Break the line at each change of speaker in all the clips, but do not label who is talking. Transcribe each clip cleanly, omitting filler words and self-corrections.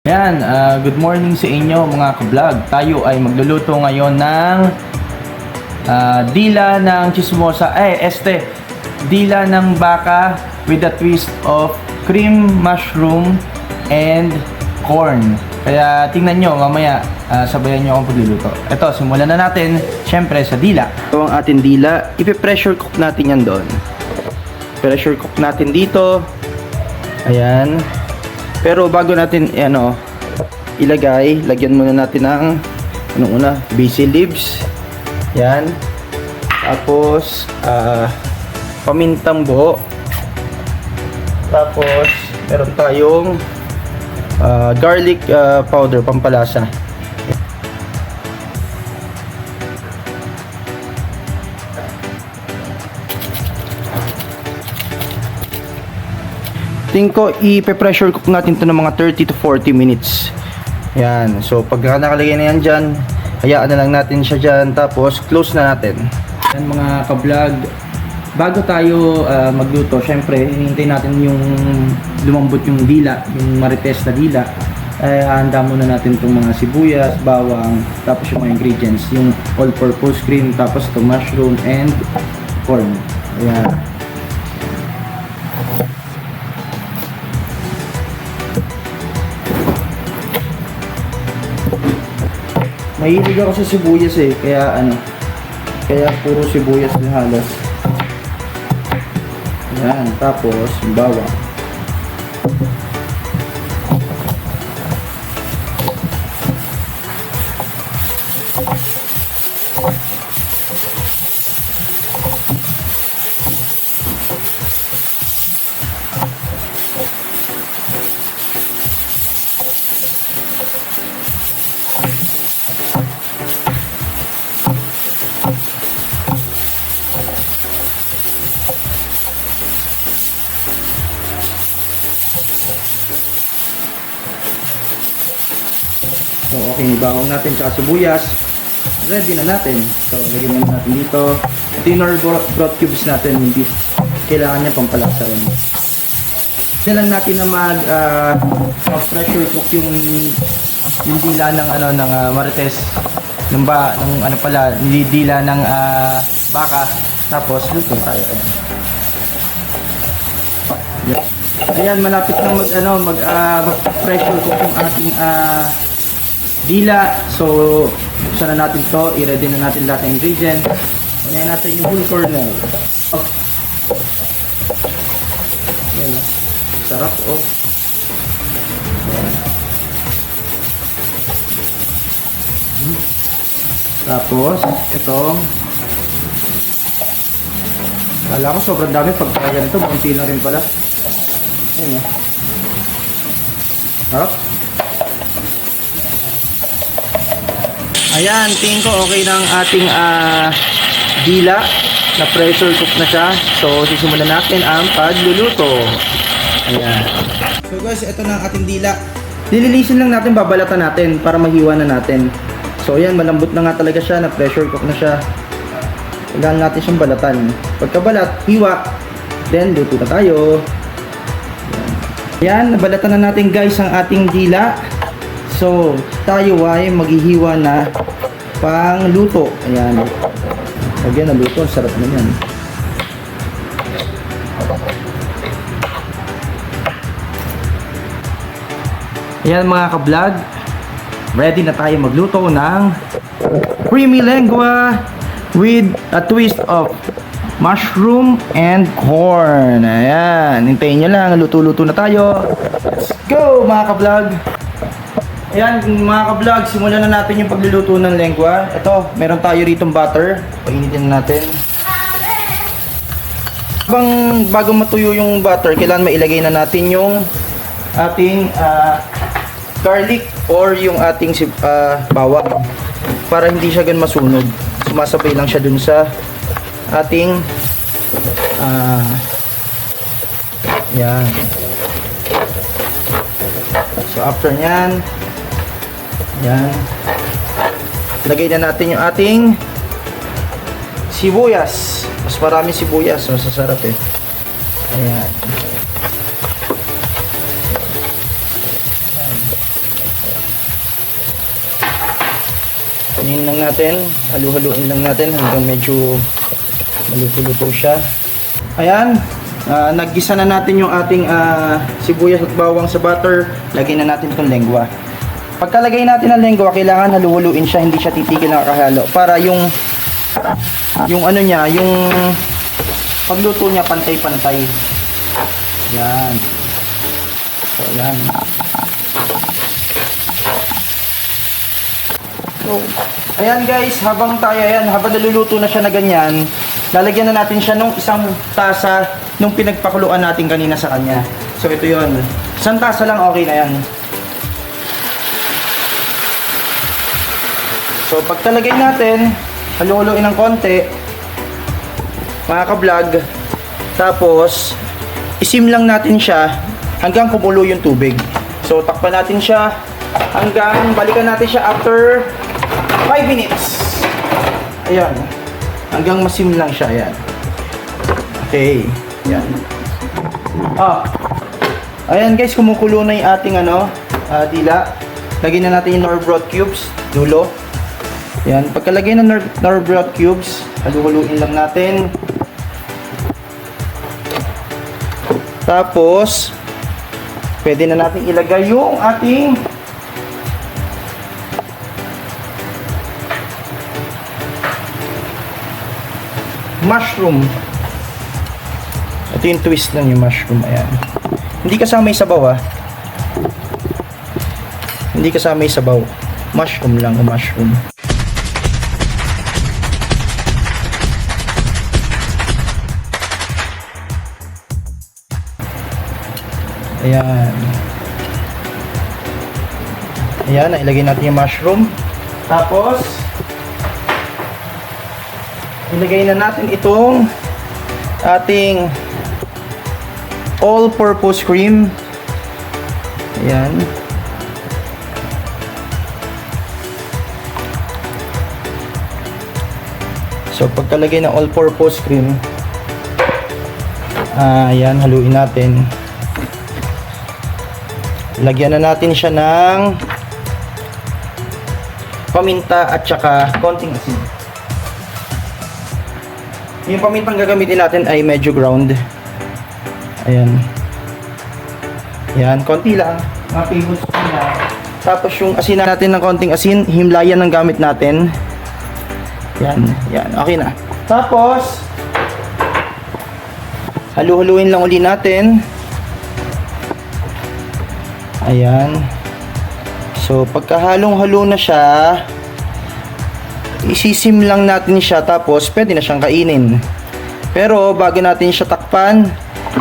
Yan, good morning sa inyo mga ka-vlog. Tayo ay magluluto ngayon ng dila ng chismosa, dila ng baka with a twist of cream, mushroom, and corn. Kaya tingnan nyo mamaya, sabayan nyo akong pagluluto. Ito, simulan na natin, syempre sa dila. Ito ang ating dila, ipi-pressure cook natin yan doon. Pressure cook natin dito. Ayan. Pero bago natin ilagay, lagyan muna natin ng basil leaves. Yan. Tapos pamintang buo. Tapos meron tayong garlic powder pampalasa. Tingin ko i-pressure cook natin ito ng mga 30 to 40 minutes. Yan. So pagka nakalagay na yan dyan, hayaan na lang natin siya dyan. Tapos close na natin. Yan mga ka-vlog, bago tayo magluto, syempre hinihintay natin yung lumambot yung dila, yung marites na dila. Handa muna natin itong mga sibuyas, bawang, tapos yung mga ingredients, yung all-purpose cream, tapos ito mushroom and corn. Ayan. Mahilig ako sa sibuyas kaya puro sibuyas na halos. Yan, tapos bawang. So, okay, bawang natin tsaka sibuyas. Ready na natin. So, lagyan muna natin dito. Ito yung broth cubes natin. Hindi kailangan niya pampalasa rin. Hindi lang natin na mag-pressure cook yung dila ng marites. Ng dila ng baka. Tapos, luto tayo. Ayan, malapit na mag-pressure cook yung ating dila. So, buksan na natin to, i-ready na natin lahat ng ingredients. Unahin natin yung whole kernel. Ayan, sarap Tapos, itong kala ko sobrang dami pagka ganito, konti na rin pala. Ayan, sarap. Ayan, tingin ko okay na ang ating dila na pressure cook na siya. So, sisimulan natin ang pagluluto. Ayan. So guys, ito na ang ating dila. Dililisin lang natin, babalatan natin para mahiwa na natin. So ayan, malambot na nga talaga siya, na pressure cook na siya. Kailangan natin siyang balatan. Pagkabalat, hiwa, then luto na tayo. Ayan, nabalatan na natin guys ang ating dila. So, tayo ay maghihiwa na pang luto. Ayan. Lagyan na luto. Sarap na yan. Ayan mga ka-vlog. Ready na tayo magluto ng creamy lengua with a twist of mushroom and corn. Ayan. Hintayin nyo lang. Luto-luto na tayo. Let's go mga ka-vlog. Ayan mga ka-vlog, simulan na natin yung pagluluto ng lengua. Ito, meron tayo ritong butter. Painitin na natin. Bago matuyo yung butter, kailangan mailagay na natin yung ating garlic or yung ating bawang. Para hindi siya gan masunog. Sumasabay lang siya dun sa ating yan. So after nyan, yan. Lagay na natin yung ating sibuyas. Mas marami sibuyas, masasarap eh. Ayan. Yun lang natin, halu-haluin lang natin hanggang medyo maluto-luto siya. Ayan, naggisa na natin yung ating sibuyas at bawang sa butter. Lagyan na natin itong lengwa. Pagkalagay natin ng lengwa, kailangan halu-haluin siya, hindi siya titigil na kakahalo. Para yung ano niya, yung pagluto niya pantay-pantay. Yan. So, yan. So, ayan guys, habang naluluto na siya na ganyan, lalagyan na natin siya nung isang tasa nung pinagpakuluan natin kanina sa kanya. So ito yon. Isang tasa lang, okay na yan. So pagtalagay natin, haluhuluin ng konti, mga ka-vlog, tapos isim lang natin siya hanggang kumulo yung tubig. So takpan natin siya hanggang balikan natin siya after 5 minutes. Ayan. Hanggang masim lang siya. Ayan. Okay. Ayan. Ayan guys, kumukulo na yung ating dila. Lagyan na natin yung Knorr broth cubes. Dulo. Ayan. Pagkalagay ng Knorr broth cubes, halu-haluin lang natin. Tapos, pwede na natin ilagay yung ating mushroom. Ito yung twist lang yung mushroom. Ayan. Hindi kasama yung sabaw Hindi kasama yung sabaw. Mushroom lang o mushroom. Ayan. Ayan. Ilagay natin yung mushroom. Tapos ilagay na natin itong ating all-purpose cream. Ayan. So, pagkalagay ng all-purpose cream, ayan, haluin natin. Lagyan na natin siya ng paminta at saka konting asin. Yung pamintang gagamitin natin ay medyo ground. Ayan. Ayan, konti lang. Mga tablespoon na. Tapos yung asin natin ng konting asin, himlayan ng gamit natin. Yan, yan. Okay na. Tapos, halu-haluin lang uli natin. Ayan. So, pagkahalong-halo na siya, isisim lang natin siya, tapos pwede na siyang kainin. Pero bago natin siya takpan,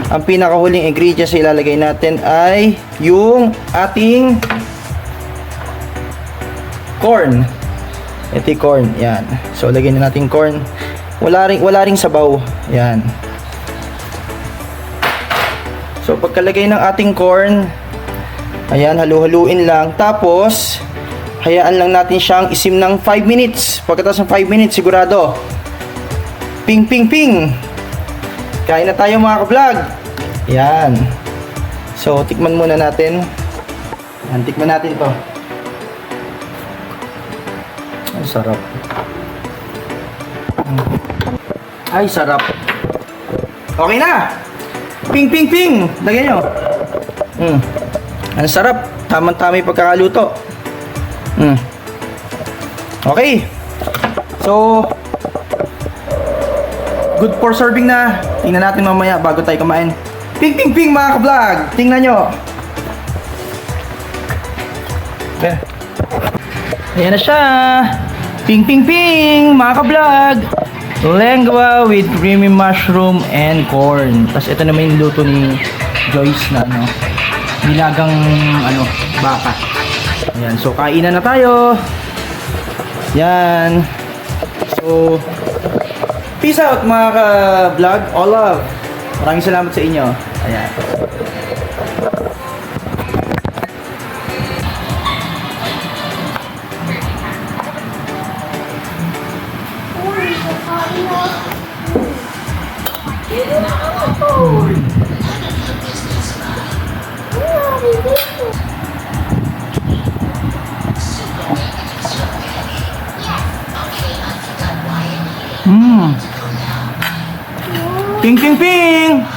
ang pinakahuling ingredients na ilalagay natin ay yung ating corn. Ito yung corn, yan. So lagyan na natin corn. Wala ring sabaw. Yan. So pagkalagay ng ating corn, ayan, halu-haluin lang. Tapos hayaan lang natin siyang isim ng 5 minutes. Pagkatapos ng 5 minutes, sigurado, ping ping ping, kain na tayo mga ka-vlog. Yan. So tikman muna natin. Yan, tikman natin to. Ay, sarap. Ay, sarap. Okay na. Ping ping ping. Lagyan nyo. Ang sarap. Tamang-tama yung pagkakaluto. Okay. So, good for serving na. Tingnan natin mamaya bago tayo kumain. Ping ping ping mga ka-vlog. Tingnan nyo. Okay. Ayan na siya. Ping ping ping mga ka-vlog. Lengua with creamy mushroom and corn. Tapos ito naman yung luto ni Joyce na nilagang baka. Ayan, so kainan na tayo. Yan. So, peace out mga ka-vlog. All love. Maraming salamat sa inyo. Ayan. Ping, ping, ping!